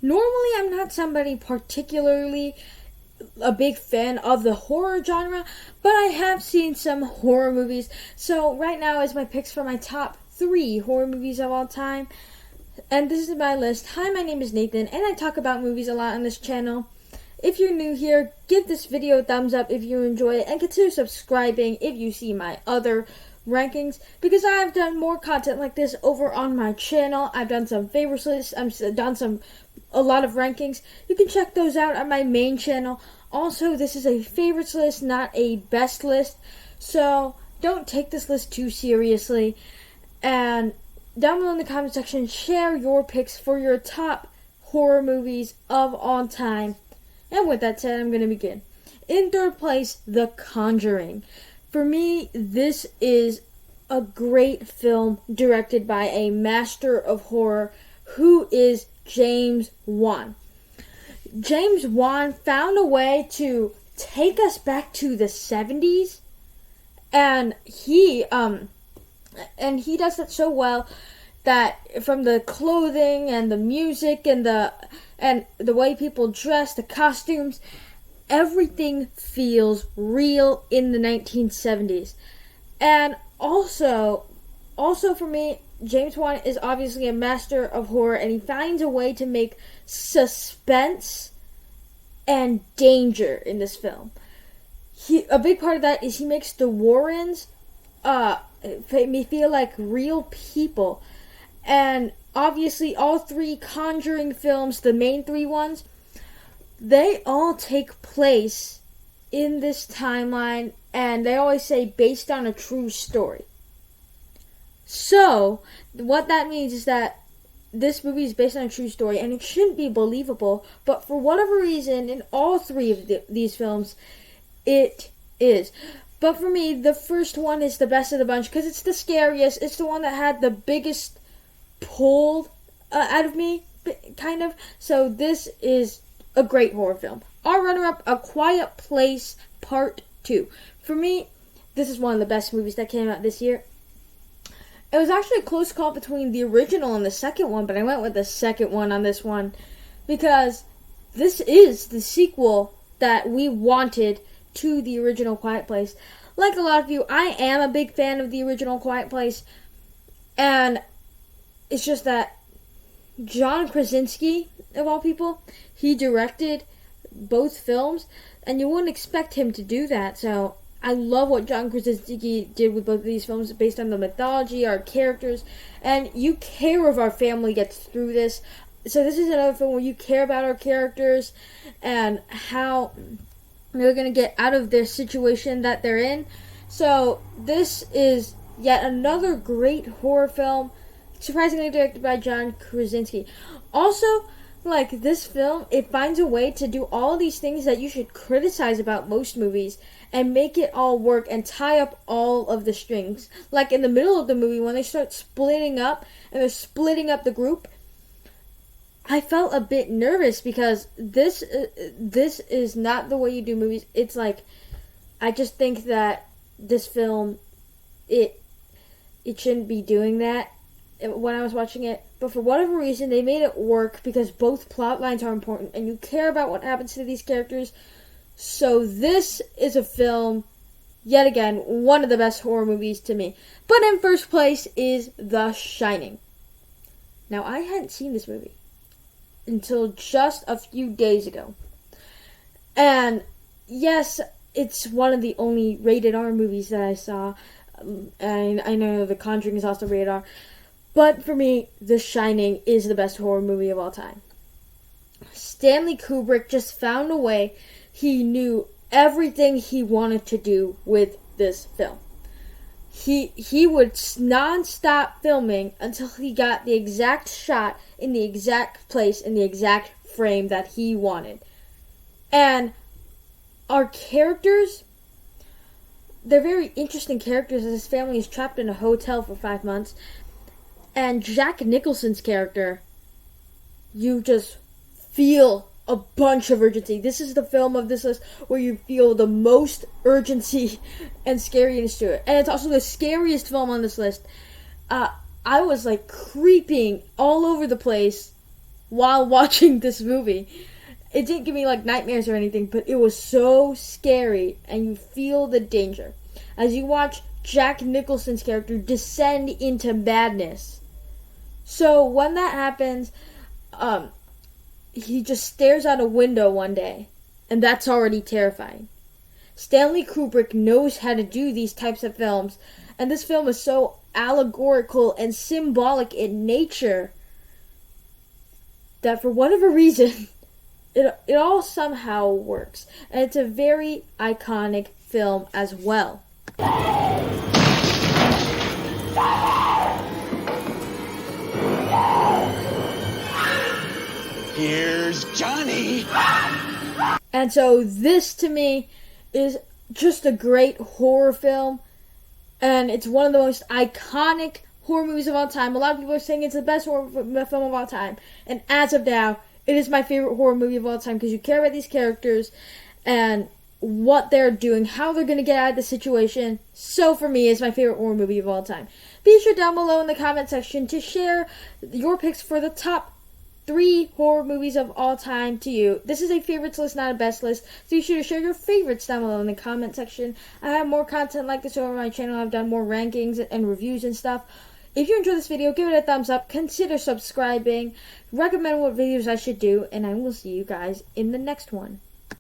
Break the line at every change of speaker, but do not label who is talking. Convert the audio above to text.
Normally, I'm not somebody particularly a big fan of the horror genre, but I have seen some horror movies. So right now is my picks for my top 3 horror movies of all time. And this is my list. Hi, my name is Nathan, and I talk about movies a lot on this channel. If you're new here, give this video a thumbs up if you enjoy it, and consider subscribing if you see my other rankings, because I've done more content like this over on my channel. I've done some favorites lists, I've done a lot of rankings. You can check those out on my main channel. Also, this is a favorites list, not a best list, so don't take this list too seriously. And down below in the comment section, share your picks for your top horror movies of all time. And with that said, I'm going to begin. In third place, The Conjuring. For me, this is a great film directed by a master of horror who is James Wan. James Wan found a way to take us back to the 70s, and he does that so well that from the clothing and the music and the way people dress, the costumes, everything feels real in the 1970s. And also for me, James Wan is obviously a master of horror, and he finds a way to make suspense and danger in this film. A big part of that is he makes the Warrens make me feel like real people. And obviously all 3 Conjuring films, the main 3 ones, they all take place in this timeline, and they always say based on a true story. So, what that means is that this movie is based on a true story, and it shouldn't be believable, but for whatever reason, in all 3 of these films, it is. But for me, the first one is the best of the bunch, because it's the scariest. It's the one that had the biggest pull out of me, kind of. So this is a great horror film. Our runner-up, A Quiet Place Part 2. For me, this is one of the best movies that came out this year. It was actually a close call between the original and the second one, but I went with the second one on this one because this is the sequel that we wanted to the original Quiet Place. Like a lot of you, I am a big fan of the original Quiet Place, and it's just that John Krasinski, of all people, he directed both films, and you wouldn't expect him to do that. So I love what John Krasinski did with both of these films based on the mythology, our characters, and you care if our family gets through this. So this is another film where you care about our characters and how they're going to get out of their situation that they're in. So this is yet another great horror film, surprisingly directed by John Krasinski. Also, like this film, it finds a way to do all these things that you should criticize about most movies and make it all work and tie up all of the strings. Like in the middle of the movie, when they start splitting up and they're splitting up the group, I felt a bit nervous because this is not the way you do movies. It's like, I just think that this film, it shouldn't be doing that when I was watching it. But for whatever reason, they made it work because both plot lines are important and you care about what happens to these characters. So this is a film, yet again, one of the best horror movies to me. But in first place is The Shining. Now, I hadn't seen this movie until just a few days ago. And yes, it's one of the only rated R movies that I saw. And I know The Conjuring is also rated R. But for me, The Shining is the best horror movie of all time. Stanley Kubrick just found a way. He knew everything he wanted to do with this film. He would non-stop filming until he got the exact shot in the exact place in the exact frame that he wanted. And our characters, they're very interesting characters as his family is trapped in a hotel for 5 months. And Jack Nicholson's character, you just feel a bunch of urgency. This is the film of this list where you feel the most urgency and scariness to it. And it's also the scariest film on this list. I was like creeping all over the place while watching this movie. It didn't give me like nightmares or anything, but it was so scary, and you feel the danger as you watch Jack Nicholson's character descend into madness. So when that happens, he just stares out a window one day, and that's already terrifying. Stanley Kubrick knows how to do these types of films, and this film is so allegorical and symbolic in nature that for whatever reason, it all somehow works. And it's a very iconic film as well.
Here's Johnny!
And so this, to me, is just a great horror film. And it's one of the most iconic horror movies of all time. A lot of people are saying it's the best horror film of all time. And as of now, it is my favorite horror movie of all time because you care about these characters and what they're doing, how they're going to get out of the situation. So for me, it's my favorite horror movie of all time. Be sure down below in the comment section to share your picks for the top 3 horror movies of all time to you. This is a favorites list, not a best list. So be sure to share your favorites down below in the comment section. I have more content like this over my channel. I've done more rankings and reviews and stuff. If you enjoyed this video, give it a thumbs up. Consider subscribing. Recommend what videos I should do. And I will see you guys in the next one.